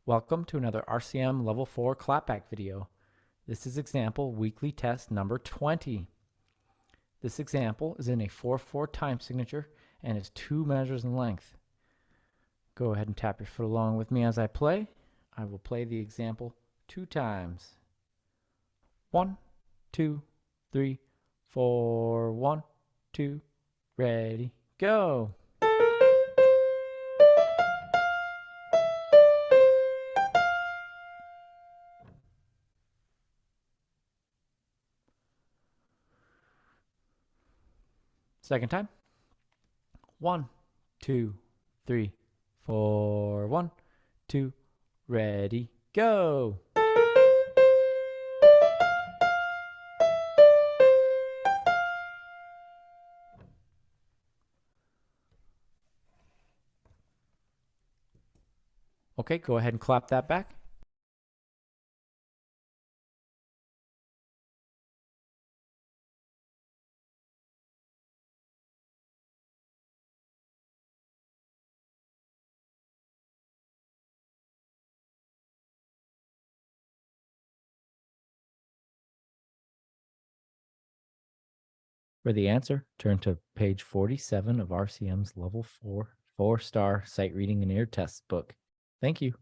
Welcome to another RCM Level 4 Clapback video. This is example weekly test number 20. This example is in a 4/4 time signature and is 2 measures in length. Go ahead and tap your foot along with me as I play. I will play the example 2 times. 1, 2, 3, 4, 1, 2, ready, go! Second time. 1, 2, 3, 4, 1, 2, ready, go! Okay, go ahead and clap that back. For the answer, turn to page 47 of RCM's Level 4 4-star Sight Reading and Ear Test book. Thank you.